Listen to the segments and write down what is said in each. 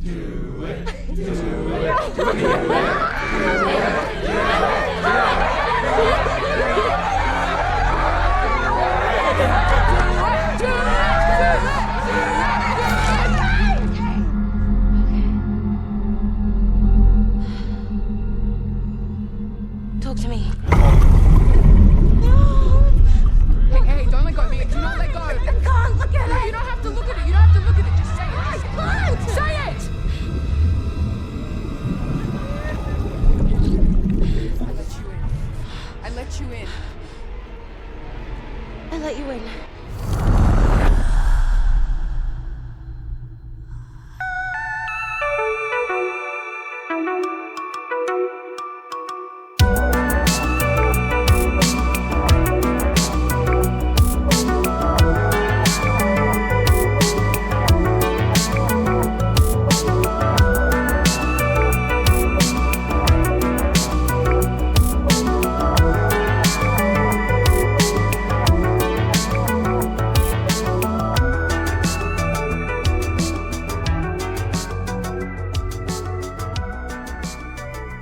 Talk to me. Hey, don't let go. Do not let go. I can't look at it. You don't have to look at it. You don't have to look at it. Just say it. I can't. Say it! I let you in. I let you in.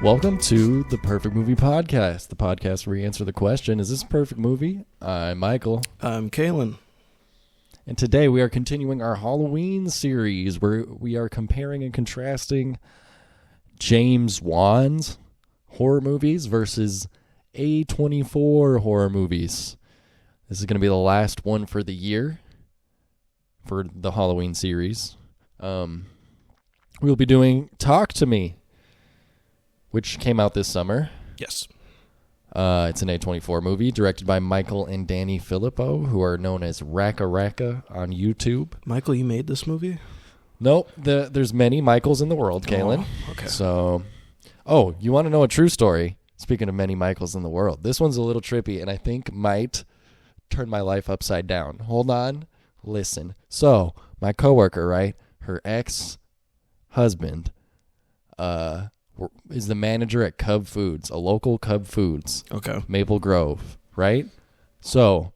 Welcome to the Perfect Movie Podcast, the podcast where we answer the question, is this a perfect movie? I'm Michael. I'm Kalen. And today we are continuing our Halloween series where we are comparing and contrasting James Wan's horror movies versus A24 horror movies. This is going to be the last one for the year for the Halloween series. We'll be doing Talk to Me, which came out this summer. Yes. It's an A24 movie directed by Michael and Danny Filippo, who are known as Raka Raka on YouTube. Michael, you made this movie? Nope. There's many Michaels in the world, Kalen. Oh, okay. So, you want to know a true story? Speaking of many Michaels in the world, this one's a little trippy and I think might turn my life upside down. Hold on. Listen. So, my coworker, right? Her ex-husband, is the manager at Cub Foods, a local Cub Foods. Okay. Maple Grove, right? So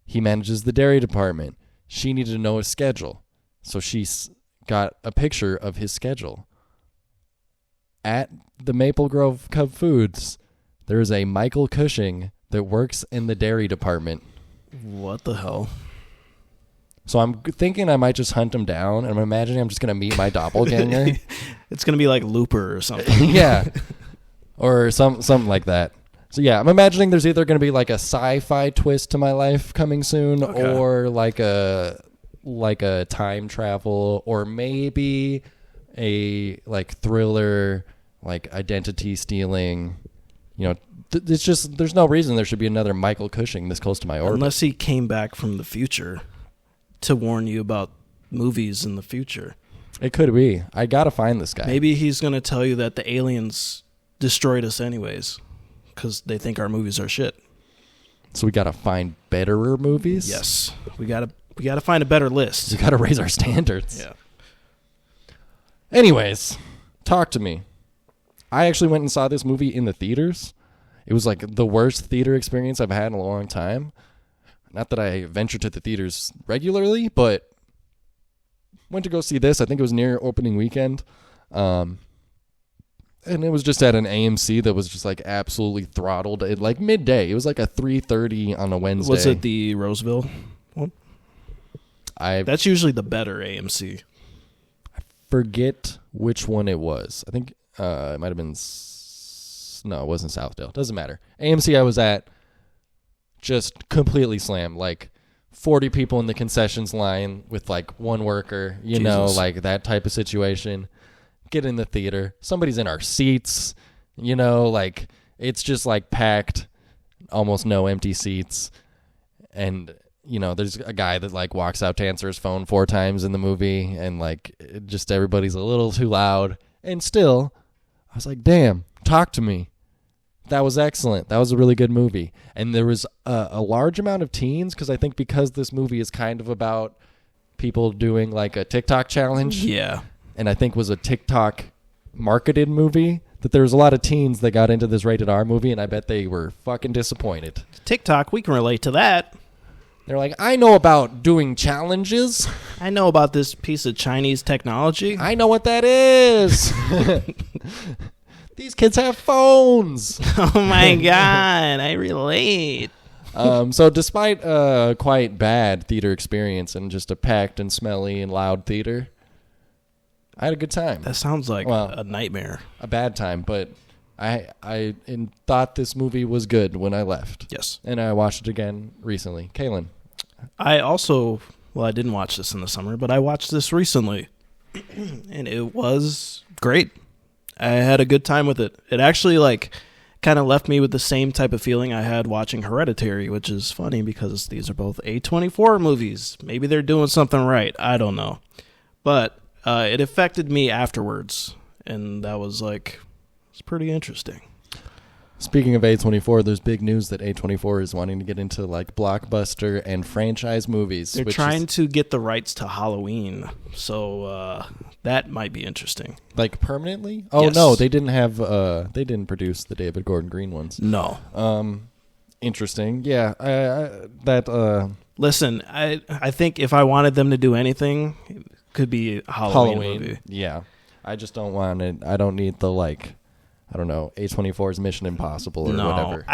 he manages the dairy department. She needed to know his schedule. So she's got a picture of his schedule. At the Maple Grove Cub Foods, there is a Michael Cushing that works in the dairy department. What the hell? So I'm thinking I might just hunt him down, and I'm imagining I'm just going to meet my doppelganger. It's going to be like Looper or something. Yeah. Or something like that. So yeah, I'm imagining there's either going to be like a sci-fi twist to my life coming soon, Okay. or like a time travel, or maybe a like thriller, like identity stealing. You know, it's just there's no reason there should be another Michael Cushing this close to my orbit. Unless he came back from the future to warn you about movies in the future. It could be. I gotta find this guy. Maybe he's going to tell you that the aliens destroyed us anyways because they think our movies are shit. So we gotta find betterer movies. Yes. We gotta find a better list. We gotta raise our standards. Yeah. Anyways, talk to me. I actually went and saw this movie in the theaters. It was like the worst theater experience I've had in a long time. Not that I venture to the theaters regularly, but went to go see this. I think it was near opening weekend. And it was just at an AMC that was just like absolutely throttled at like midday. It was like a 3:30 on a Wednesday. Was it the Roseville one? I That's usually the better AMC. forget which one it was. I think it might have been... No, it wasn't Southdale. Doesn't matter. AMC I was at just completely slammed. Like 40 people in the concessions line with like one worker, you know, like that type of situation. Get in the theater. Somebody's in our seats, you know, like it's just like packed, almost no empty seats. And, you know, there's a guy that like walks out to answer his phone 4 times in the movie, and like just everybody's a little too loud. And still, I was like, damn, talk to me. That was excellent. That was a really good movie. And there was a large amount of teens, because I think because this movie is kind of about people doing like a TikTok challenge. Yeah. And I think was a TikTok marketed movie, that there was a lot of teens that got into this rated R movie, and I bet they were fucking disappointed. TikTok, we can relate to that. They're like, I know about doing challenges. I know about this piece of Chinese technology. I know what that is. These kids have phones. Oh my god, I relate. So despite a quite bad theater experience and just a packed and smelly and loud theater, I had a good time. That sounds like a nightmare. A bad time, but I thought this movie was good when I left. Yes. And I watched it again recently. Kaylin. I also, well, I didn't watch this in the summer, but I watched this recently. And it was great. I had a good time with it. It actually, like, kind of left me with the same type of feeling I had watching Hereditary, which is funny because these are both A24 movies. Maybe they're doing something right. I don't know. But it affected me afterwards. And that was, like, it's pretty interesting. Speaking of A24, there's big news that A24 is wanting to get into like blockbuster and franchise movies. They're trying to get the rights to Halloween, so that might be interesting. Like permanently? Oh Yes. no, they didn't produce the David Gordon Green ones. No. Interesting. Yeah, Listen, I think if I wanted them to do anything, it could be a Halloween movie. Yeah, I just don't want it. I don't need the like. I don't know, A24's Mission Impossible or whatever.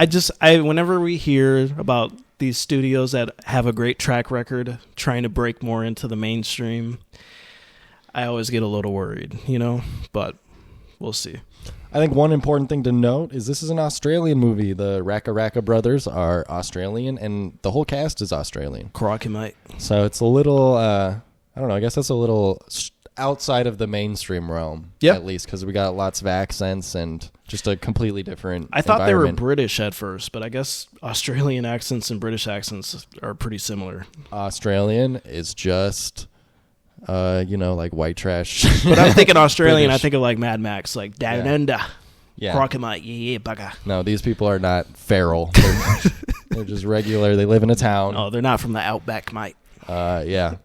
I whenever we hear about these studios that have a great track record trying to break more into the mainstream, I always get a little worried, you know, but we'll see. I think one important thing to note is this is an Australian movie. The Raka Raka brothers are Australian, and the whole cast is Australian. Crocky, mate. So it's a little, I don't know, I guess that's a little outside of the mainstream realm, at least, because we got lots of accents and just a completely different I thought they were environment. British at first, but I guess Australian accents and British accents are pretty similar. Australian is just, like white trash. But I'm thinking Australian, I British. think of like Mad Max, like down under. Yeah. Crocky, mate, yeah, bugger. No, these people are not feral. They're just regular. They live in a town. Oh, they're not from the outback, mate. Yeah.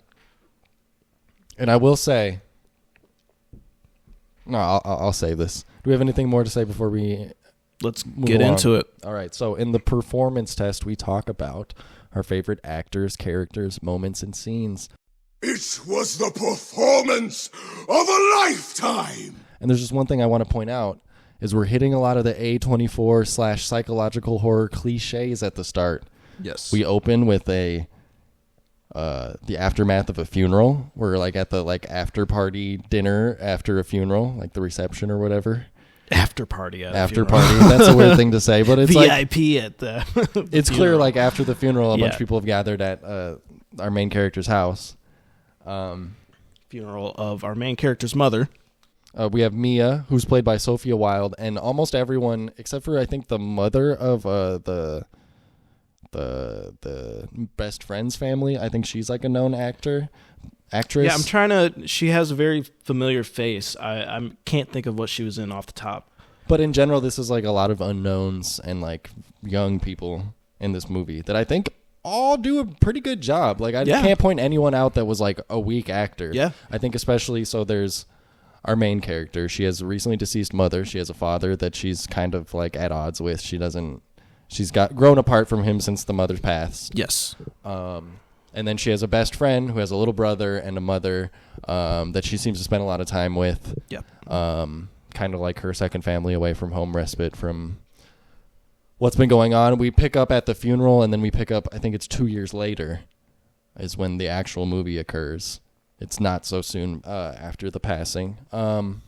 And I will say, no, I'll save this. Do we have anything more to say before we Let's move get along? into it. All right. So in the performance test, we talk about our favorite actors, characters, moments, and scenes. It was the performance of a lifetime! And there's just one thing I want to point out is we're hitting a lot of the A24 / psychological horror cliches at the start. Yes. We open with the aftermath of a funeral. We're like at the after party dinner after a funeral, like the reception or whatever. After party at a After funeral. party. That's a weird thing to say, but it's VIP at the it's clear funeral. like after the funeral, a bunch Yeah. of people have gathered at our main character's house. Funeral of our main character's mother. We have Mia, who's played by Sophia Wilde, and almost everyone except for I think the mother of the best friend's family. I think she's like a known actress. Yeah, I'm trying to. She has a very familiar face. I can't think of what she was in off the top. But in general, this is like a lot of unknowns and like young people in this movie that I think all do a pretty good job. Like I can't point anyone out that was like a weak actor. Yeah. I think especially so there's our main character. She has a recently deceased mother. She has a father that she's kind of like at odds with. She's got grown apart from him since the mother's passed. Yes. And then she has a best friend who has a little brother and a mother that she seems to spend a lot of time with. Yep. Kind of like her second family away from home, respite from what's been going on. We pick up at the funeral, and then we pick up, I think it's 2 years later, is when the actual movie occurs. It's not so soon after the passing. And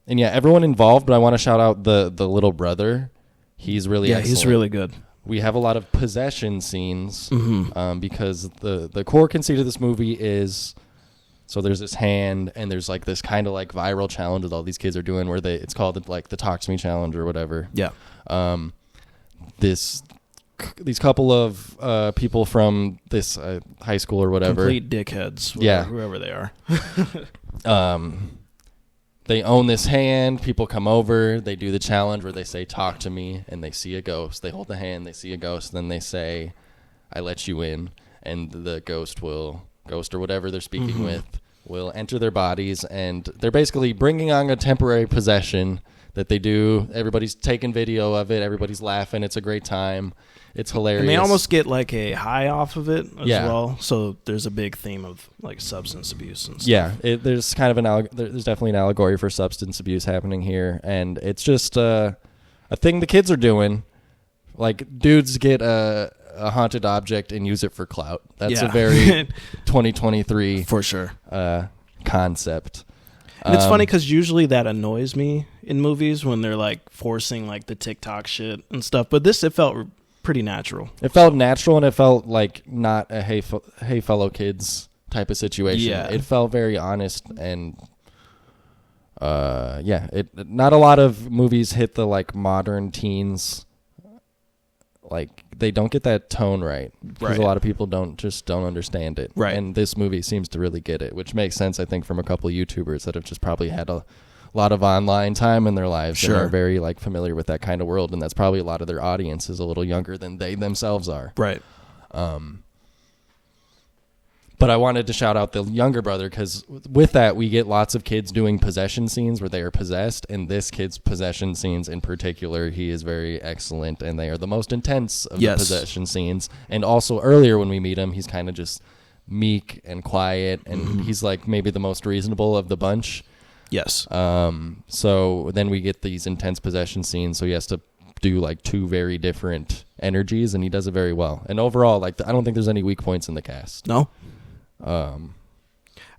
yeah, everyone involved, but I want to shout out the little brother. He's really excellent. He's really good. We have a lot of possession scenes because the core conceit of this movie is, so there's this hand and there's like this kind of like viral challenge that all these kids are doing where it's called like the Talk to Me challenge or whatever. Yeah. These couple of people from this high school or whatever. Complete dickheads. Yeah. Whoever they are. They own this hand. People come over. They do the challenge where they say, talk to me, and they see a ghost. They hold the hand. They see a ghost. Then they say, I let you in. And the ghost or whatever they're speaking with will enter their bodies, and they're basically bringing on a temporary possession that they do. Everybody's taking video of it. Everybody's laughing. It's a great time. It's hilarious. And they almost get like a high off of it as Yeah. well. So there's a big theme of like substance abuse and stuff. Yeah, there's kind of there's definitely an allegory for substance abuse happening here, and it's just a thing the kids are doing. Like, dudes get a haunted object and use it for clout. That's a Yeah. very 2023 For sure. concept. And it's funny because usually that annoys me in movies when they're like forcing like the TikTok shit and stuff. But this, it felt pretty natural. It felt natural, and it felt like not a hey fellow kids type of situation. Yeah. It felt very honest, and not a lot of movies hit the like modern teens. Like, they don't get that tone right because a Right. lot of people don't understand it. Right. And this movie seems to really get it, which makes sense, I think, from a couple of YouTubers that have just probably had a lot of online time in their lives and Sure. are very like familiar with that kind of world, and that's probably a lot of their audience is a little younger than they themselves are. Right. But I wanted to shout out the younger brother because with that, we get lots of kids doing possession scenes where they are possessed. And this kid's possession scenes in particular, he is very excellent. And they are the most intense of Yes. the possession scenes. And also earlier when we meet him, he's kind of just meek and quiet. And he's like maybe the most reasonable of the bunch. Yes. So then we get these intense possession scenes. So he has to do like two very different energies, and he does it very well. And overall, like, I don't think there's any weak points in the cast. No. I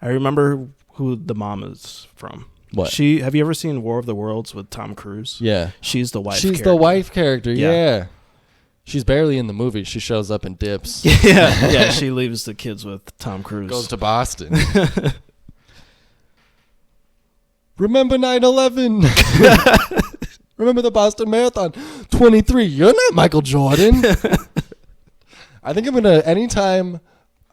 remember who the mom is from. What? Have you ever seen War of the Worlds with Tom Cruise? Yeah. She's the wife. She's character. the wife character, Yeah. yeah. She's barely in the movie. She shows up and dips. Yeah. Yeah. She leaves the kids with Tom Cruise. Goes to Boston. Remember 9/11. Remember the Boston Marathon. 23. You're not Michael Jordan. I think I'm going to, anytime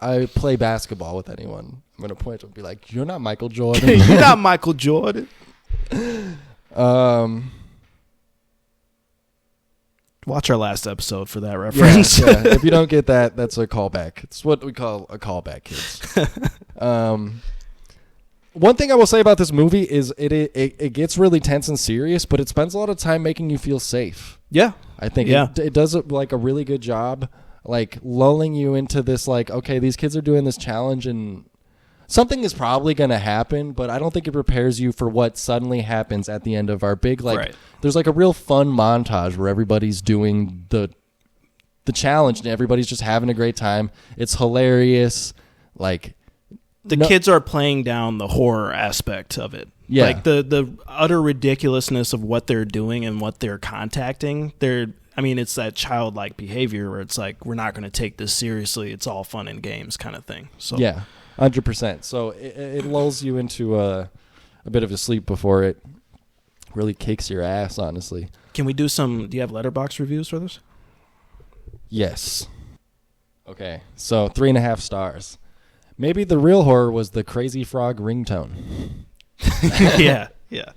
I play basketball with anyone, I'm going to point to them and be like, you're not Michael Jordan. You're not Michael Jordan. Watch our last episode for that reference. Yeah. If you don't get that, that's a callback. It's what we call a callback, kids. One thing I will say about this movie is it gets really tense and serious, but it spends a lot of time making you feel safe. Yeah. I think Yeah. it does like a really good job, like lulling you into this, like, okay, these kids are doing this challenge and something is probably going to happen, but I don't think it prepares you for what suddenly happens at the end of our big, like, Right. there's like a real fun montage where everybody's doing the challenge and everybody's just having a great time. It's hilarious. Like, The kids are playing down the horror aspect of it. Yeah. Like the utter ridiculousness of what they're doing and what they're contacting. It's that childlike behavior where it's like, we're not going to take this seriously. It's all fun and games kind of thing. So yeah, 100%. So it lulls you into a bit of a sleep before it really kicks your ass, honestly. Can we do do you have letterbox reviews for this? Yes. Okay, so 3.5 stars. Maybe the real horror was the Crazy Frog ringtone. Yeah. Yeah.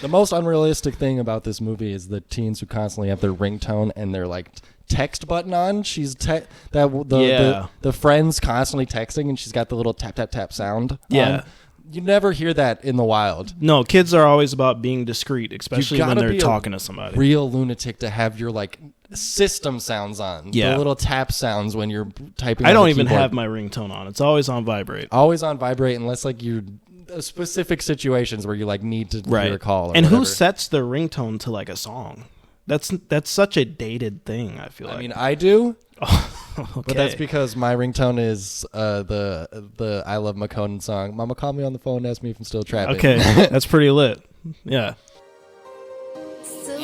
The most unrealistic thing about this movie is the teens who constantly have their ringtone and their like text button on. The friend's constantly texting and she's got the little tap tap tap sound. Yeah. on. You never hear that in the wild. No, kids are always about being discreet, especially when gotta they're be a talking to somebody. Real lunatic to have your like system sounds on. Yeah. The little tap sounds when you're typing. I on don't the even keyboard. have my ringtone on. It's always on vibrate. Always on vibrate unless like you're specific situations where you like need to hear a call. Or And who whatever. sets the ringtone to like a song? That's such a dated thing, I feel like. I mean, I do. okay. But that's because my ringtone is the I Love McConan song. Mama called me on the phone and asked me if I'm still trapping. Okay, that's pretty lit. Yeah.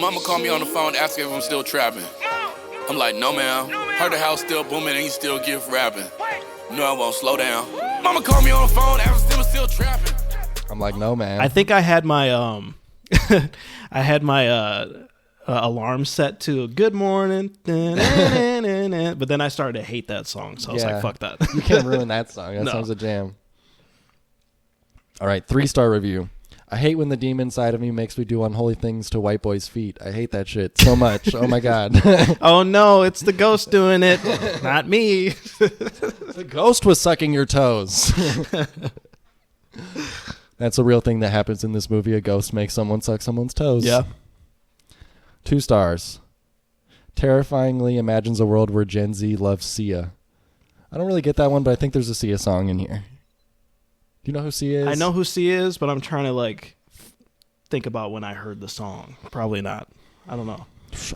Mama called me on the phone asking if I'm still trapping. I'm like, no, ma'am. Heard the house still booming and you still give rapping. No, I won't slow down. Mama called me on the phone asking if I'm still trapping. I'm like, no, man. I think I had my alarm set to "Good Morning," but then I started to hate that song, so I was Yeah. like, "Fuck that." You can't ruin that song. That No. song's a jam. All right, 3-star review. I hate when the demon side of me makes me do unholy things to white boys' feet. I hate that shit so much. Oh my god. Oh no, it's the ghost doing it, not me. The ghost was sucking your toes. That's a real thing that happens in this movie. A ghost makes someone suck someone's toes. Yeah. 2 stars. Terrifyingly imagines a world where Gen Z loves Sia. I don't really get that one, but I think there's a Sia song in here. Do you know who Sia is? I know who Sia is, but I'm trying to like think about when I heard the song. Probably not. I don't know.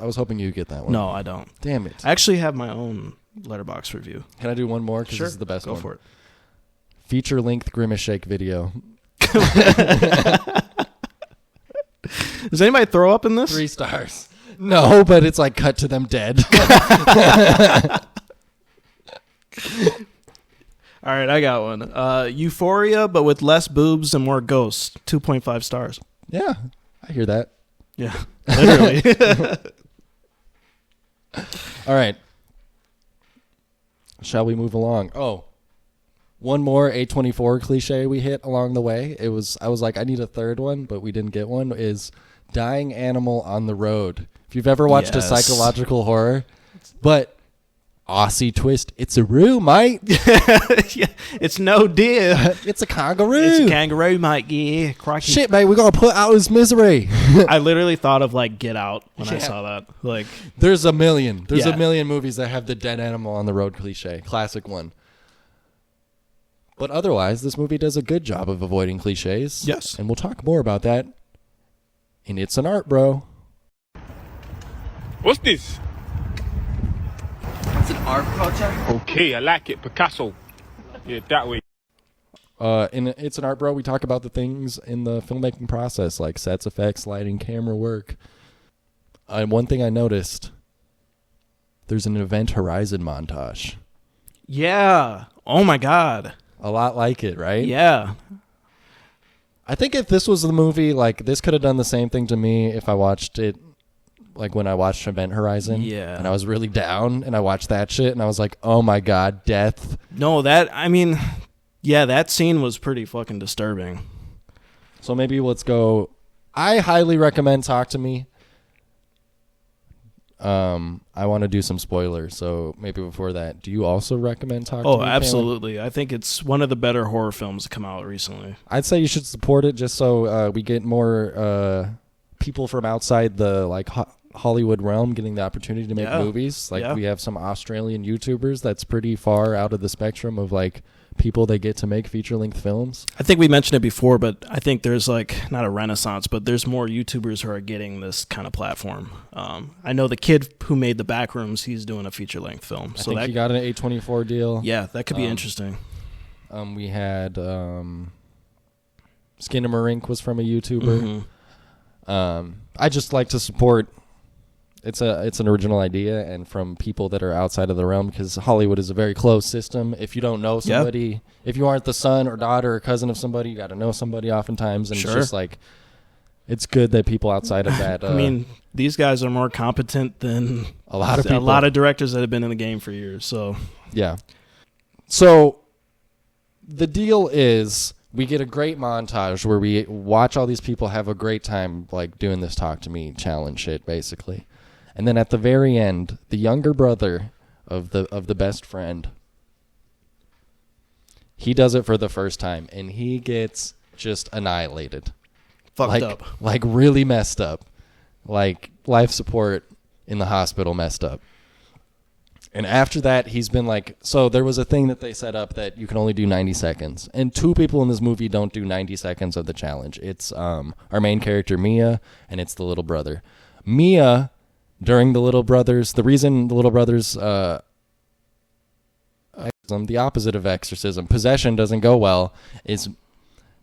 I was hoping you'd get that one. No, I don't. Damn it. I actually have my own Letterboxd review. Can I do one more? Because Sure. this is the best Go one. for it. Feature-length Grimace Shake video. Does anybody throw up in this? 3 stars. No, but it's like cut to them dead. All right, I got one. Euphoria, but with less boobs and more ghosts. 2.5 stars. Yeah, I hear that. Yeah, literally. All right. Shall we move along? Oh, one more A24 cliche we hit along the way. I was like, I need a third one, but we didn't get one, is dying animal on the road. If you've ever watched a Yes. psychological horror, but Aussie twist, it's a roo, mate. Yeah, it's no deer. It's a kangaroo. It's a kangaroo, mate. Yeah, crikey. Shit, mate, we got to put out his misery. I literally thought of like Get Out when I Yeah. saw that. Like, There's a million Yeah. movies that have the dead animal on the road cliche. Classic one. But otherwise, this movie does a good job of avoiding cliches. Yes. And we'll talk more about that in It's an Art, Bro. What's this? It's an art project. Okay, I like it. Picasso. Yeah, that way. In It's an Art, Bro, we talk about the things in the filmmaking process, like sets, effects, lighting, camera work. One thing I noticed, there's an Event Horizon montage. yeah. Oh my God. A lot like it, right? Yeah. I think if this was the movie, like, this could have done the same thing to me if I watched it, like, when I watched Event Horizon. Yeah. And I was really down, and I watched that shit, and I was like, oh my god, death. No, that scene was pretty fucking disturbing. So maybe let's go. I highly recommend Talk to Me. I want to do some spoilers, so maybe before that, do you also recommend Talk to Me? Oh, Caleb? absolutely. I think it's one of the better horror films to come out recently. I'd say you should support it just so we get more people from outside the like Hollywood realm getting the opportunity to make Yeah. movies. Like Yeah. we have some Australian YouTubers that's pretty far out of the spectrum of like people that get to make feature-length films. I think we mentioned it before, but I think there's like not a renaissance, but there's more YouTubers who are getting this kind of platform. I know the kid who made The Backrooms, he's doing a feature-length film. I think he got an A24 deal. yeah, that could be interesting. We had Skinamarink was from a YouTuber. Mhm. I just like to support. It's an original idea, and from people that are outside of the realm, because Hollywood is a very closed system. If you don't know somebody, if you aren't the son or daughter or cousin of somebody, you got to know somebody oftentimes, and Sure. it's just like it's good that people outside of that. I mean, these guys are more competent than a lot of people. a lot of directors that have been in the game for years. So Yeah. So the deal is we get a great montage where we watch all these people have a great time like doing this Talk to Me challenge shit, basically. And then at the very end, the younger brother of the best friend, he does it for the first time, and he gets just annihilated. fucked up. Like really messed up. Like life support in the hospital messed up. And after that, he's been like, so there was a thing that they set up that you can only do 90 seconds. And 2 people in this movie don't do 90 seconds of the challenge. It's our main character, Mia, and it's the little brother. Mia, during the little brothers, the reason the little brothers, the opposite of exorcism, possession doesn't go well, is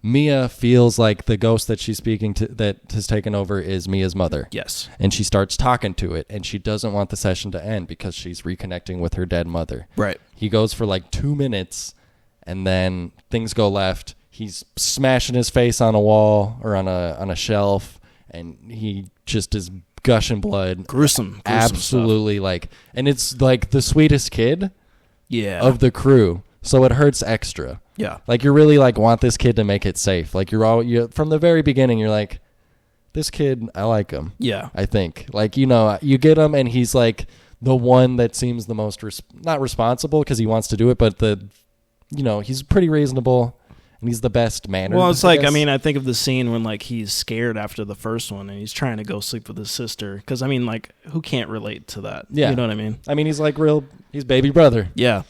Mia feels like the ghost that she's speaking to that has taken over is Mia's mother. Yes. And she starts talking to it, and she doesn't want the session to end because she's reconnecting with her dead mother. Right. He goes for like 2 minutes, and then things go left. He's smashing his face on a wall or on a shelf, and he just is gushing blood. Gruesome Absolutely, like, and it's like the sweetest kid Yeah. of the crew. So it hurts extra. Yeah. Like you really like want this kid to make it safe. Like you from the very beginning, you're like, this kid, I like him. Yeah. I think like, you know, you get him and he's like the one that seems the most not responsible because he wants to do it, but he's pretty reasonable and he's the best mannered. Well, it's like, I mean, I think of the scene when like he's scared after the first one and he's trying to go sleep with his sister. Because I mean, like, who can't relate to that? Yeah. You know what I mean? I mean, he's like he's baby brother. Yeah.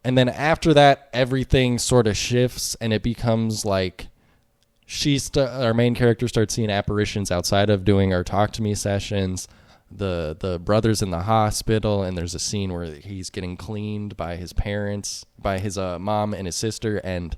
And then after that, everything sort of shifts and it becomes like our main character starts seeing apparitions outside of doing our talk to me sessions. The brother's in the hospital and there's a scene where he's getting cleaned by his parents, by his mom and his sister, and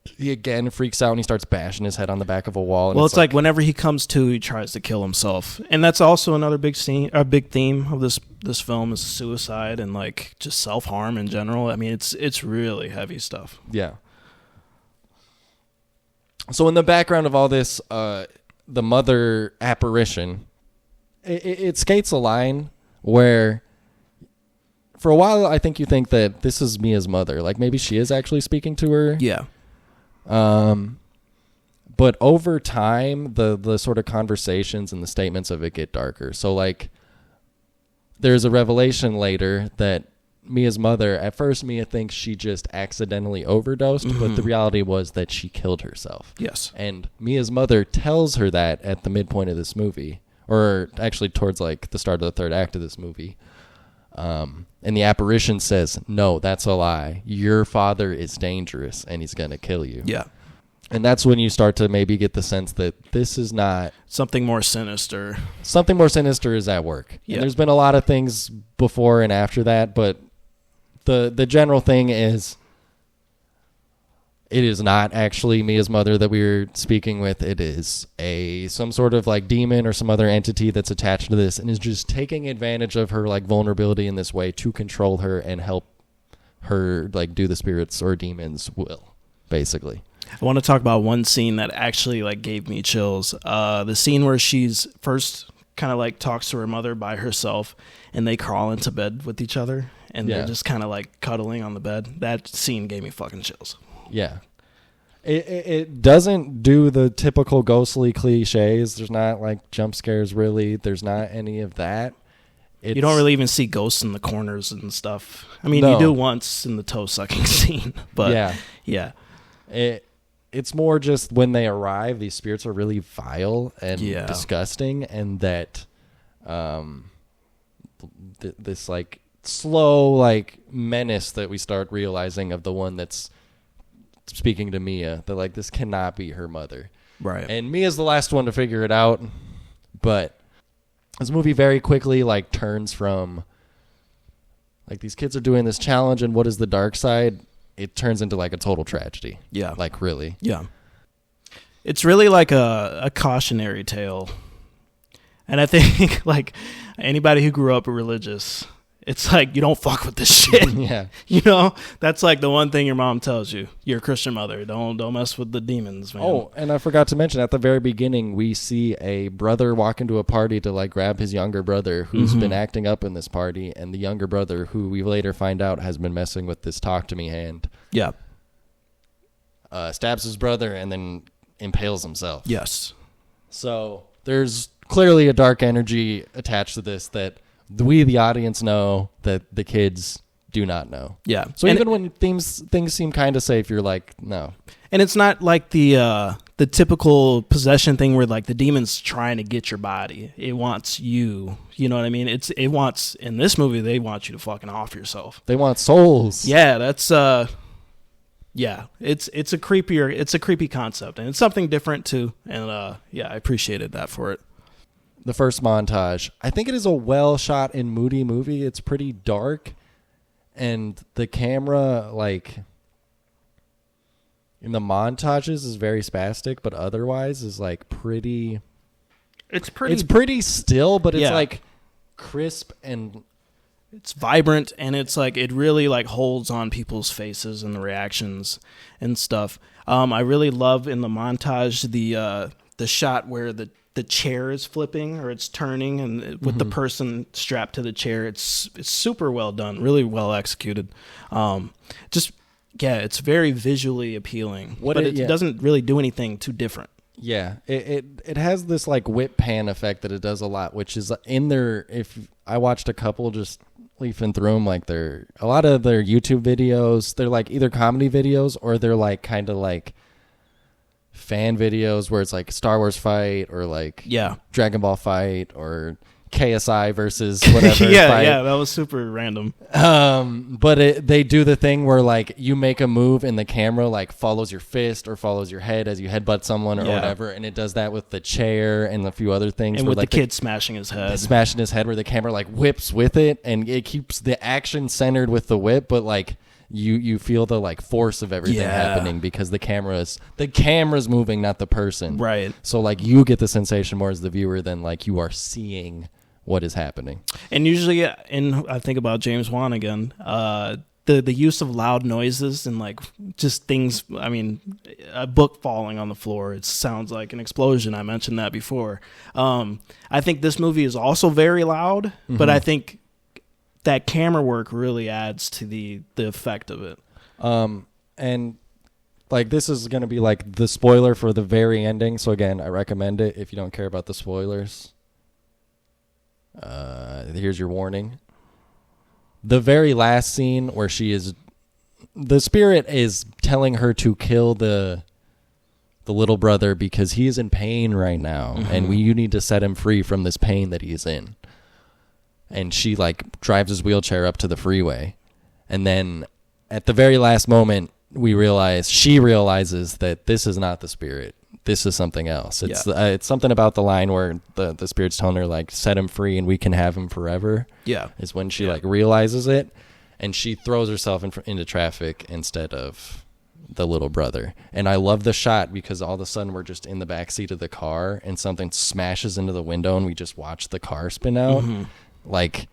he again freaks out and he starts bashing his head on the back of a wall. And Well, it's like whenever he comes to, he tries to kill himself, and that's also another big theme of this film is suicide and like just self harm in general. I mean, it's really heavy stuff. Yeah. So in the background of all this, the mother apparition, it skates a line where for a while I think you think that this is Mia's mother. Like maybe she is actually speaking to her. Yeah. But over time, the sort of conversations and the statements of it get darker. So like there's a revelation later that Mia's mother, at first Mia thinks she just accidentally overdosed, but the reality was that she killed herself. Yes. And Mia's mother tells her that at the midpoint of this movie, or actually towards like the start of the third act of this movie. And the apparition says, no, that's a lie. Your father is dangerous and he's going to kill you. Yeah. And that's when you start to maybe get the sense that this is not... Something more sinister. Something more sinister is at work. Yeah. And there's been a lot of things before and after that, but the general thing is it is not actually Mia's mother that we were speaking with. It is some sort of like demon or some other entity that's attached to this and is just taking advantage of her like vulnerability in this way to control her and help her like do the spirits or demons' will, basically. I want to talk about one scene that actually like gave me chills. The scene where she's first kind of like talks to her mother by herself and they crawl into bed with each other and they're just kind of like cuddling on the bed. That scene gave me fucking chills. Yeah. It doesn't do the typical ghostly cliches. There's not like jump scares really. There's not any of that. You don't really even see ghosts in the corners and stuff. I mean, No. you do once in the toe sucking scene, but yeah. It's more just when they arrive, these spirits are really vile and disgusting, and that this like slow like menace that we start realizing of the one that's speaking to Mia, that like this cannot be her mother. Right. And Mia's the last one to figure it out, but this movie very quickly like turns from like these kids are doing this challenge and what is the dark side? It turns into like a total tragedy. Yeah. Like really. Yeah. It's really like a cautionary tale. And I think like anybody who grew up religious, it's like you don't fuck with this shit. Yeah. You know, that's like the one thing your mom tells you. You're a Christian mother. Don't mess with the demons, man. Oh, and I forgot to mention at the very beginning, we see a brother walk into a party to like grab his younger brother who's been acting up in this party, and the younger brother, who we later find out has been messing with this talk to me hand, Yeah. stabs his brother and then impales himself. Yes. So there's clearly a dark energy attached to this that we, the audience, know that the kids do not know. Yeah. So And even when things seem kind of safe, you're like, no. And it's not like the typical possession thing where like the demon's trying to get your body. It wants you. You know what I mean? It wants, in this movie, they want you to fucking off yourself. They want souls. Yeah, that's yeah. It's a creepy concept, and it's something different too. And yeah, I appreciated that for it. The first montage, I think it is a well shot and moody movie. It's pretty dark, and the camera like in the montages is very spastic, but otherwise is like pretty. It's pretty. It's pretty still, but it's Yeah. like crisp and It's vibrant, and it's like it really like holds on people's faces and the reactions and stuff. I really love in the montage the shot where the chair is flipping or it's turning, and with the person strapped to the chair, it's super well done, really well executed. It's very visually appealing, but it doesn't really do anything too different. Yeah, it has this like whip pan effect that it does a lot, which is in their. If I watched a couple just leafing through them, like a lot of their YouTube videos, they're like either comedy videos or they're like kind of like fan videos where it's like Star Wars fight or like Dragon Ball fight or KSI versus whatever. fight. That was super random. But they do the thing where like you make a move and the camera like follows your fist or follows your head as you headbutt someone or whatever, and it does that with the chair and a few other things. And where, with like, the kid smashing his head, where the camera like whips with it, and it keeps the action centered with the whip, but like you feel the like force of everything happening because the camera's moving, not the person. Right. So like you get the sensation more as the viewer than like you are seeing what is happening. And usually, I think about James Wan again, the use of loud noises and like just things. I mean, a book falling on the floor, it sounds like an explosion. I mentioned that before. I think this movie is also very loud, but I think that camera work really adds to the effect of it. And like this is going to be like the spoiler for the very ending. So again, I recommend it if you don't care about the spoilers. Here's your warning. The very last scene where the spirit is telling her to kill the little brother because he is in pain right now, and you need to set him free from this pain that he's in. And she like drives his wheelchair up to the freeway, and then at the very last moment she realizes that this is not the spirit. This is something else. It's something about the line where the spirit's telling her like set him free and we can have him forever. Yeah, is when she like realizes it, and she throws herself into traffic instead of the little brother. And I love the shot because all of a sudden we're just in the back seat of the car and something smashes into the window and we just watch the car spin out. Like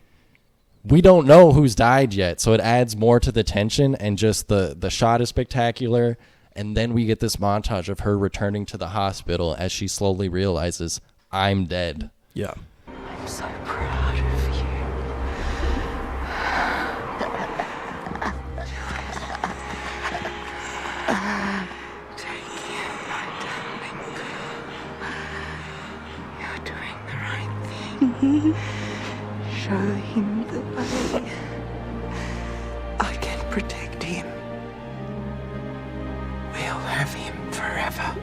we don't know who's died yet, so it adds more to the tension, and just the shot is spectacular. And then we get this montage of her returning to the hospital as she slowly realizes, I'm dead. Yeah. I'm so proud of you. Take care, my darling girl. You're doing the right thing. Show him the way. I can protect him. We'll have him forever.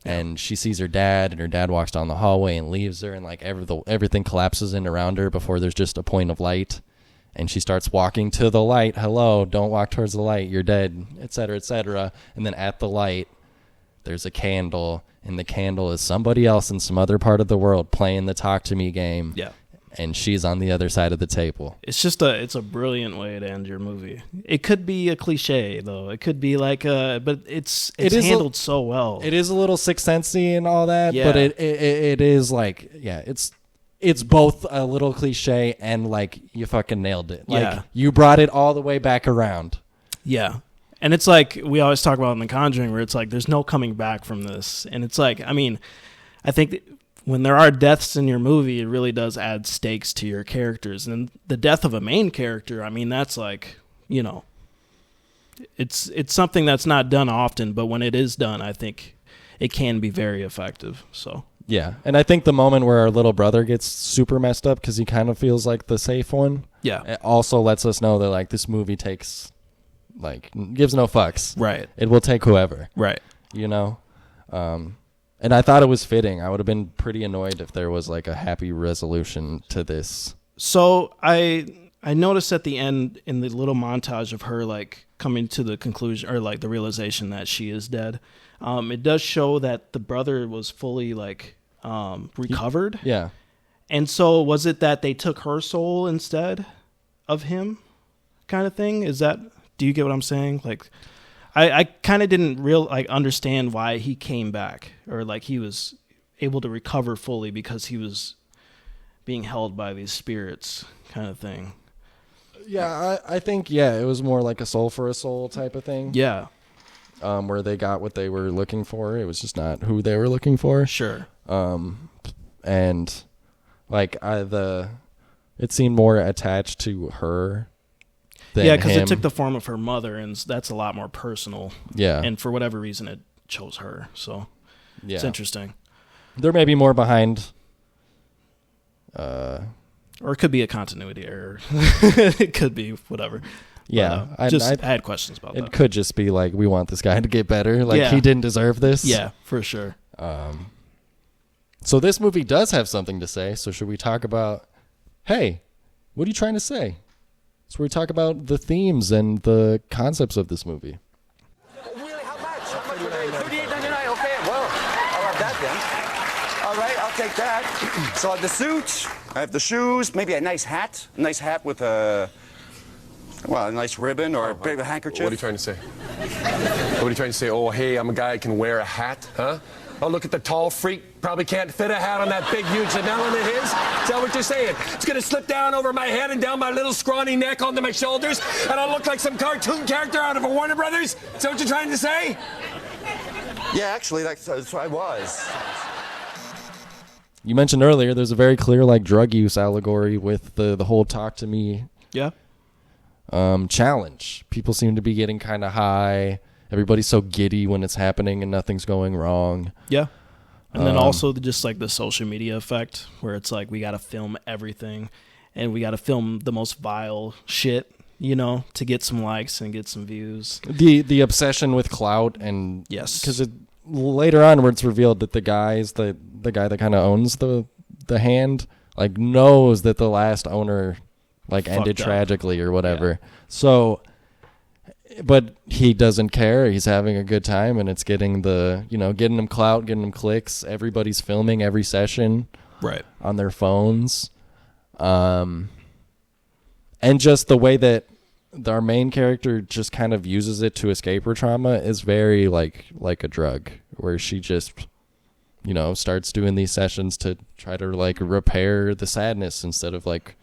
And she sees her dad, and her dad walks down the hallway and leaves her, and like everything collapses in around her before there's just a point of light. And she starts walking to the light. Hello, don't walk towards the light. You're dead, etc., etc. And then at the light, there's a candle, and the candle is somebody else in some other part of the world playing the Talk to Me game. Yeah. And she's on the other side of the table. It's just it's a brilliant way to end your movie. It could be a cliche though. It could be like but it's handled so well. It is a little Sixth Sense-y and all that, but it is like it's both a little cliche and like you fucking nailed it. Like you brought it all the way back around. Yeah. And it's like we always talk about in The Conjuring, where it's like there's no coming back from this. And it's like, I mean, I think that when there are deaths in your movie, it really does add stakes to your characters. And the death of a main character, I mean, that's like, you know, it's something that's not done often, but when it is done, I think it can be very effective. So yeah, and I think the moment where our little brother gets super messed up because he kind of feels like the safe one, it also lets us know that like this movie gives no fucks. Right. It will take whoever. Right. You know? And I thought it was fitting. I would have been pretty annoyed if there was like a happy resolution to this. So I noticed at the end in the little montage of her like coming to the conclusion or like the realization that she is dead, it does show that the brother was fully like recovered. Yeah. And so was it that they took her soul instead of him kind of thing? Do you get what I'm saying? Like, I kind of didn't understand why he came back, or like he was able to recover fully because he was being held by these spirits, kind of thing. Yeah, I think it was more like a soul for a soul type of thing. Yeah, where they got what they were looking for. It was just not who they were looking for. sure. And like it seemed more attached to her than Yeah, because him. it took the form of her mother, and that's a lot more personal. Yeah. And for whatever reason, it chose her. So it's interesting. There may be more behind. Or it could be a continuity error. It could be whatever. Yeah, But, I had questions about It that. could just be like, we want this guy to get better. Like, Yeah. he didn't deserve this. Yeah, for sure. So this movie does have something to say. So should we talk about, hey, what are you trying to say? So we talk about the themes and the concepts of this movie. Really, how much? How much would they? $38.99. Okay, well, I'll have that then. All right, I'll take that. So I have the suit, I have the shoes, maybe a nice hat. A nice hat with a nice ribbon or a big handkerchief. What are you trying to say? What are you trying to say? Oh, hey, I'm a guy who can wear a hat, huh? Oh, look at the tall freak. Probably can't fit a hat on that big, huge melon of his. Is that what you're saying? It's going to slip down over my head and down my little scrawny neck onto my shoulders, and I'll look like some cartoon character out of a Warner Brothers? Is that what you're trying to say? Yeah, actually, that's what I was. You mentioned earlier there's a very clear like drug use allegory with the whole talk to me Yeah. challenge. People seem to be getting kind of high. Everybody's so giddy when it's happening and nothing's going wrong. Yeah. And then also just like the social media effect where it's like we got to film everything and we got to film the most vile shit, to get some likes and get some views. The obsession with clout and Yes. because later on where it's revealed that the guy that kind of owns the hand like knows that the last owner like ended up. tragically or whatever. So but he doesn't care. He's having a good time, and it's getting getting him clout, getting him clicks. Everybody's filming every session Right. on their phones. And just the way that our main character just kind of uses it to escape her trauma is very like a drug, where she just, starts doing these sessions to try to like repair the sadness instead of like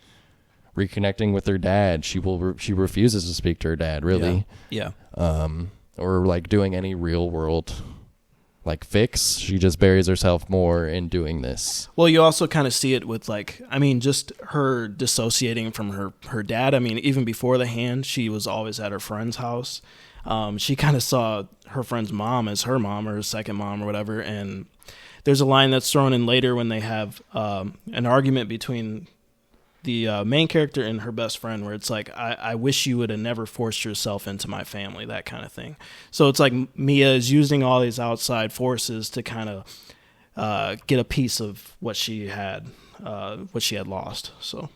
reconnecting with her dad. She refuses to speak to her dad, really. Yeah. Or like doing any real world like fix. She just buries herself more in doing this. Well, you also kind of see it with just her dissociating from her dad. I mean, even before the hand, she was always at her friend's house. She kind of saw her friend's mom as her mom or her second mom or whatever. And there's a line that's thrown in later when they have an argument between the main character and her best friend, where it's like, I wish you would have never forced yourself into my family, that kind of thing. So it's like Mia is using all these outside forces to kind of get a piece of what she had lost. So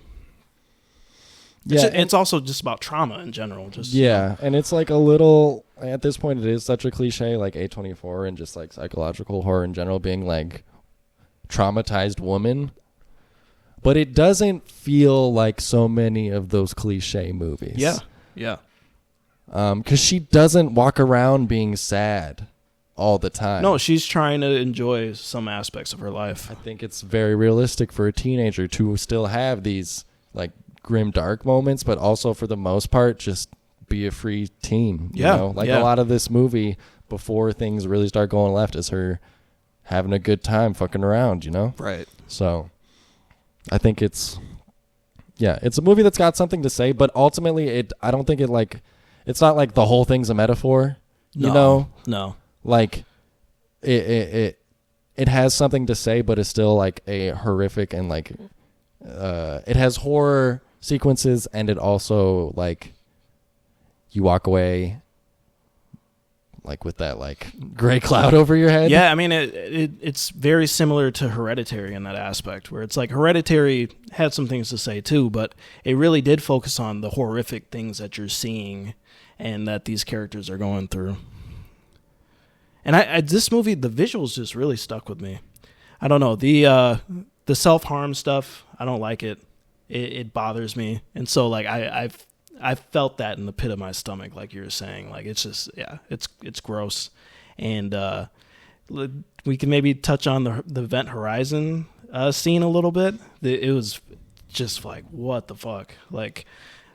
Yeah, it's also just about trauma in general. And it's like a little, at this point it is such a cliche, like A24 and just like psychological horror in general being like traumatized woman. But it doesn't feel like so many of those cliche movies. Yeah. Because she doesn't walk around being sad all the time. No, she's trying to enjoy some aspects of her life. I think it's very realistic for a teenager to still have these like grim, dark moments, but also for the most part, just be a free teen. A lot of this movie before things really start going left is her having a good time fucking around, Right. So I think it's a movie that's got something to say, but ultimately I don't think it's not like the whole thing's a metaphor, No. Like it has something to say, but it's still like a horrific and like it has horror sequences, and it also like you walk away like with that like gray cloud over your head. Yeah, I mean it's very similar to Hereditary in that aspect, where it's like Hereditary had some things to say too, but it really did focus on the horrific things that you're seeing and that these characters are going through. And I this movie, the visuals just really stuck with me. I don't know, the self-harm stuff, I don't like it. It bothers me, and so like I I felt that in the pit of my stomach, like you were saying. Like it's just, yeah, it's gross. And we can maybe touch on the Event Horizon scene a little bit. It was just like, what the fuck? Like,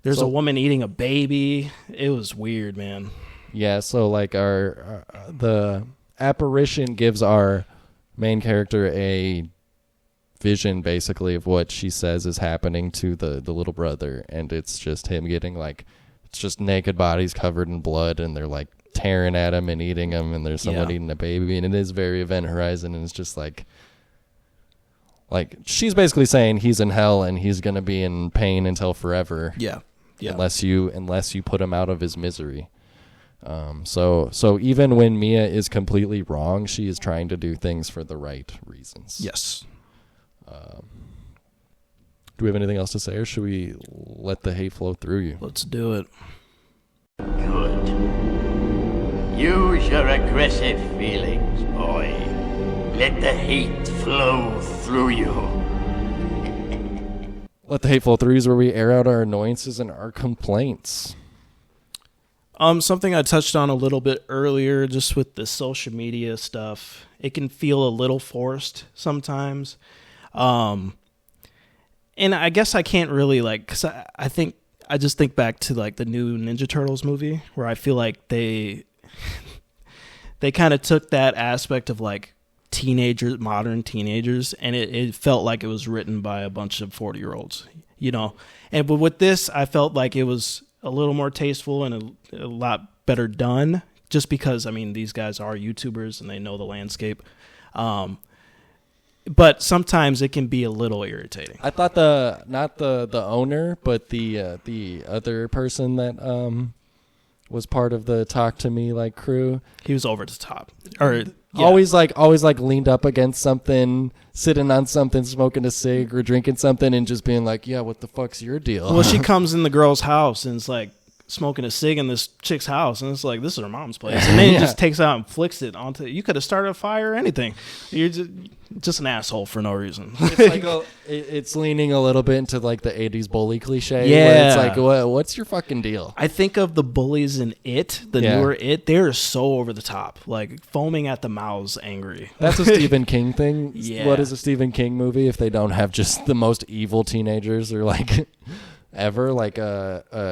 there's a woman eating a baby. It was weird, man. Yeah, so like the apparition gives our main character a vision basically of what she says is happening to the little brother, and it's just him getting like, it's just naked bodies covered in blood, and they're like tearing at him and eating him, and there's someone eating a baby, and it is very Event Horizon, and it's just like she's basically saying he's in hell and he's gonna be in pain until forever. Yeah. Unless you put him out of his misery. So even when Mia is completely wrong, she is trying to do things for the right reasons. Yes. Do we have anything else to say, or should we let the hate flow through you? Let's do it. Good. Use your aggressive feelings, boy. Let the hate flow through you. Let the hate flow through is where we air out our annoyances and our complaints. Something I touched on a little bit earlier, just with the social media stuff. It can feel a little forced sometimes. And I guess I can't really cause I just think back to like the new Ninja Turtles movie, where I feel like they kind of took that aspect of like teenagers, modern teenagers, and it felt like it was written by a bunch of 40-year-olds, you know. But with this, I felt like it was a little more tasteful and a lot better done, just because, I mean, these guys are YouTubers and they know the landscape. But sometimes it can be a little irritating. I thought not the owner, but the other person that was part of the Talk to Me like crew. He was over the top. Or always leaned up against something, sitting on something, smoking a cig or drinking something, and just being like, "Yeah, what the fuck's your deal?" Well, she comes in the girl's house and it's like smoking a cig in this chick's house, and it's like, this is her mom's place, and then he just takes out and flicks it onto. You could have started a fire or anything. You're just an asshole for no reason. It's like it's leaning a little bit into like the 80s bully cliche. Yeah, where it's like, what's your fucking deal? I think of the bullies in It, the newer It. They're so over the top, like foaming at the mouths, angry. That's a Stephen King thing. Yeah. What is a Stephen King movie if they don't have just the most evil teenagers or like ever, like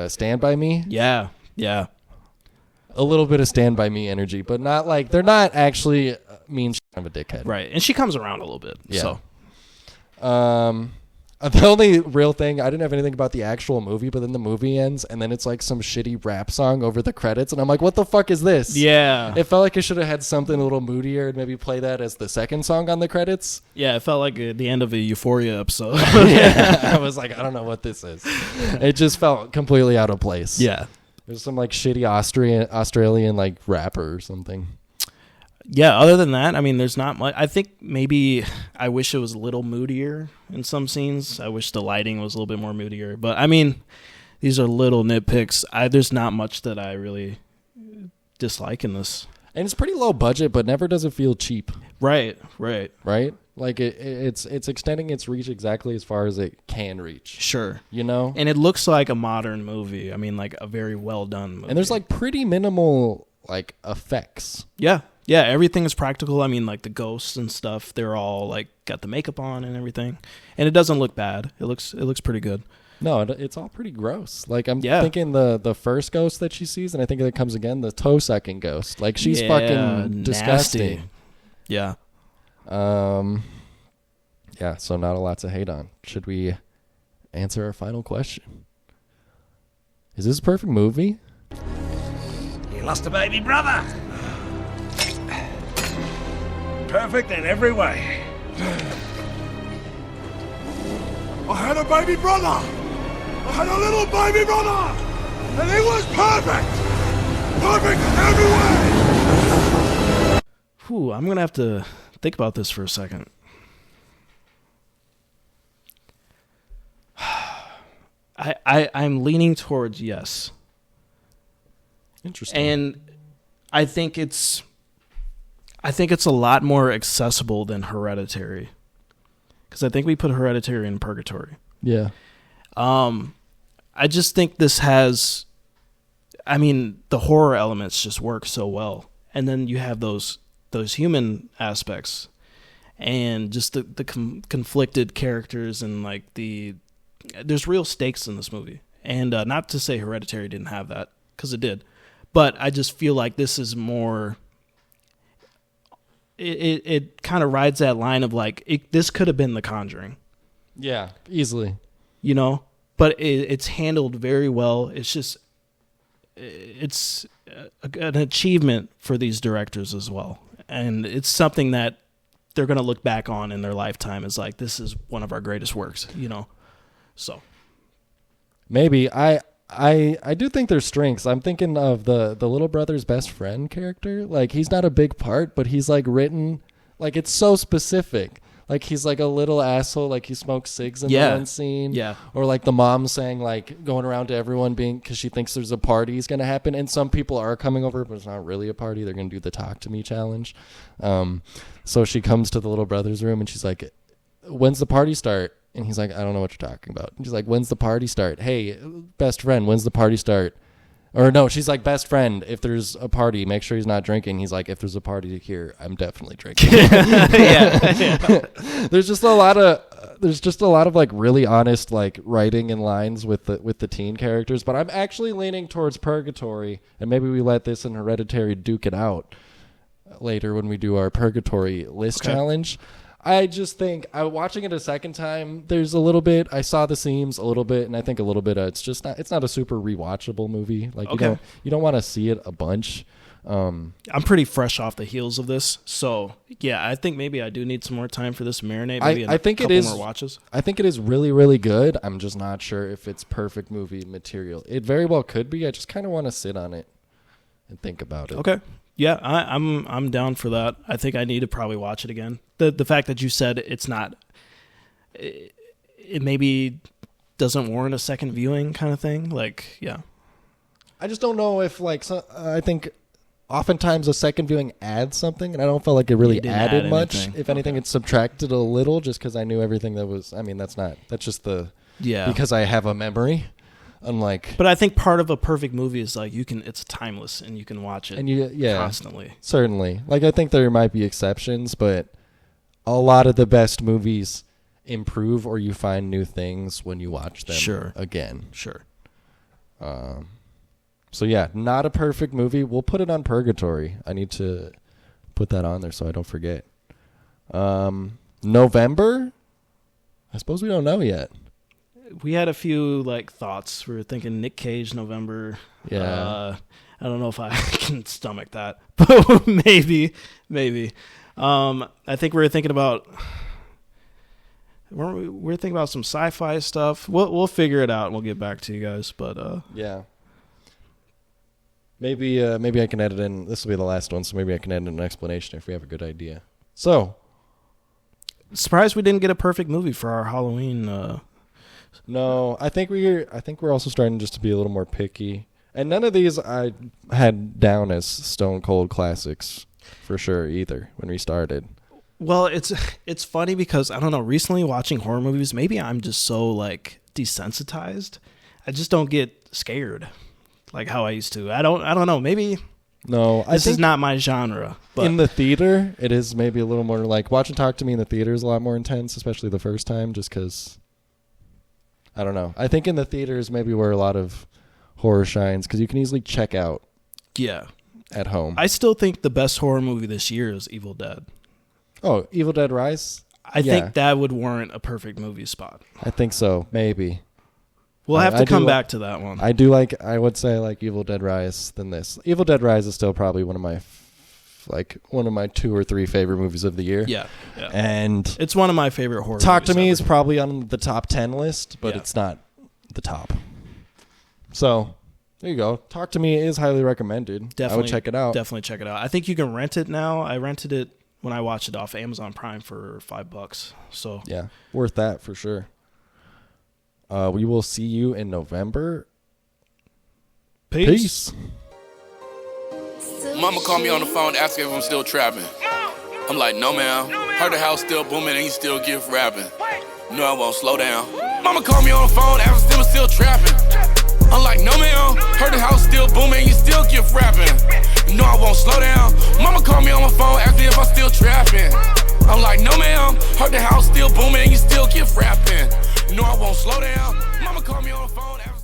Stand By Me? Yeah. A little bit of Stand By Me energy, but not like, they're not actually mean of a dickhead. Right. And she comes around a little bit. Yeah. So. The only real thing, I didn't have anything about the actual movie, but then the movie ends and then it's like some shitty rap song over the credits, and I'm like, what the fuck is this? Yeah. It felt like it should have had something a little moodier and maybe play that as the second song on the credits. Yeah, it felt like the end of a Euphoria episode. Yeah. I was like, I don't know what this is. It just felt completely out of place. Yeah. There's some like shitty Australian like rapper or something. Yeah, other than that, I mean, there's not much. I think maybe I wish it was a little moodier in some scenes. I wish the lighting was a little bit more moodier. But, I mean, these are little nitpicks. There's not much that I really dislike in this. And it's pretty low budget, but never does it feel cheap. Right? Like, it's extending its reach exactly as far as it can reach. Sure. You know? And it looks like a modern movie. I mean, like a very well-done movie. And there's, like, pretty minimal, like, effects. Yeah, everything is practical. I mean, like the ghosts and stuff, they're all like got the makeup on and everything, and it doesn't look bad. It looks pretty good. No, it's all pretty gross. Like I'm thinking the first ghost that she sees, and I think that comes again, the toe sucking ghost. Like she's fucking disgusting. Yeah. Yeah. So not a lot to hate on. Should we answer our final question? Is this a perfect movie? You lost a baby brother. Perfect in every way. I had a baby brother. I had a little baby brother. And he was perfect. Perfect in every way. Whew, I'm going to have to think about this for a second. I'm leaning towards yes. Interesting. And I think it's a lot more accessible than Hereditary, because I think we put Hereditary in purgatory. Yeah. I I just think this has, I mean, the horror elements just work so well. And then you have those human aspects and just the conflicted characters and like there's real stakes in this movie. And not to say Hereditary didn't have that, because it did. But I just feel like this is more, it kind of rides that line of like, this could have been The Conjuring. Yeah, easily. You know? But it's handled very well. It's just, it's an achievement for these directors as well. And it's something that they're going to look back on in their lifetime as like, this is one of our greatest works, you know? So. Maybe. I do think there's strengths. I'm thinking of the little brother's best friend character. Like, he's not a big part, but he's like written, like, it's so specific. Like, he's like a little asshole, like he smokes cigs in the one scene. Yeah. Or like the mom saying, like, going around to everyone because she thinks there's a party's going to happen. And some people are coming over, but it's not really a party. They're going to do the talk to me challenge. So she comes to the little brother's room and she's like, when's the party start? And he's like, I don't know what you're talking about. And she's like, when's the party start? Hey, best friend, when's the party start? Or no, she's like, best friend, if there's a party, make sure he's not drinking. He's like, if there's a party here, I'm definitely drinking. Yeah. There's just a lot of like really honest like writing and lines with the teen characters. But I'm actually leaning towards Purgatory, and maybe we let this and Hereditary duke it out later when we do our Purgatory list challenge. I just think watching it a second time, there's a little bit, I saw the seams a little bit, and I think a little bit it's not a super rewatchable movie. Like, you don't want to see it a bunch. I'm pretty fresh off the heels of this, so yeah, I think maybe I do need some more time for this marinate. Maybe I think couple more watches. I think it is really, really good. I'm just not sure if it's perfect movie material. It very well could be. I just kind of want to sit on it and think about it. Okay. Yeah, I'm down for that. I think I need to probably watch it again. The fact that you said it's not, it maybe doesn't warrant a second viewing kind of thing. Like, yeah. I just don't know if like I think oftentimes a second viewing adds something, and I don't feel like it really added much. If anything, it subtracted a little just because I knew everything that was. I mean, that's just because I have a memory. But I think part of a perfect movie is like it's timeless and you can watch it constantly. Certainly. Like, I think there might be exceptions, but a lot of the best movies improve or you find new things when you watch them again. Sure. So yeah, not a perfect movie. We'll put it on Purgatory. I need to put that on there so I don't forget. November? I suppose we don't know yet. We had a few like thoughts. We were thinking Nick Cage, November. Yeah. I don't know if I can stomach that, but maybe. I think we were thinking about. We're thinking about some sci-fi stuff. We'll figure it out and we'll get back to you guys. But yeah. Maybe I can edit in. This will be the last one, so maybe I can edit in an explanation if we have a good idea. So, surprised we didn't get a perfect movie for our Halloween. No, I think we're also starting just to be a little more picky. And none of these I had down as stone cold classics for sure either when we started. Well, it's funny because I don't know, recently watching horror movies, maybe I'm just so like desensitized. I just don't get scared like how I used to. I don't know, maybe this is not my genre. But in the theater, it is maybe a little more like watching Talk to Me in the theater is a lot more intense, especially the first time, just because I don't know. I think in the theater is maybe where a lot of horror shines because you can easily check out. Yeah. At home. I still think the best horror movie this year is Evil Dead. Oh, Evil Dead Rise? I think that would warrant a perfect movie spot. I think so. Maybe. We'll have to come back to that one. I would say like Evil Dead Rise than this. Evil Dead Rise is still probably one of my 2 or 3 favorite movies of the year. Yeah. And it's one of my favorite horror Talk movies to Me ever. is probably on the top 10 list, but it's not the top. So, there you go. Talk to Me is highly recommended. Definitely, I would check it out. Definitely check it out. I think you can rent it now. I rented it when I watched it off Amazon Prime for $5. So yeah, worth that for sure. We will see you in November. Peace. Mama called me on the phone asking if I'm still trapping. I'm like, no, ma'am. Heard the house still booming and he still gift rapping. No, I won't slow down. Mama called me on the phone asking if I'm still trapping. I'm like, no ma'am. Heard the house still booming and you still get rapping. No, I won't slow down. Mama called me on the phone.